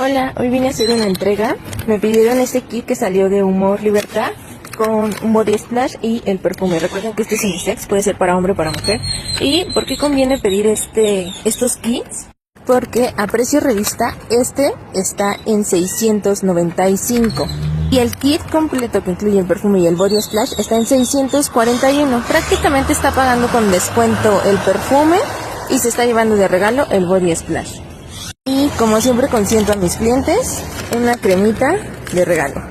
Hola, hoy vine a hacer una entrega. Me pidieron este kit que salió de Humor Libertad con un body splash y el perfume. Recuerden que este es unisex, puede ser para hombre o para mujer. ¿Y por qué conviene pedir estos kits? Porque a precio revista este está en 695 y el kit completo que incluye el perfume y el body splash está en 641. Prácticamente está pagando con descuento el perfume y se está llevando de regalo el body splash. Y como siempre consiento a mis clientes, una cremita de regalo.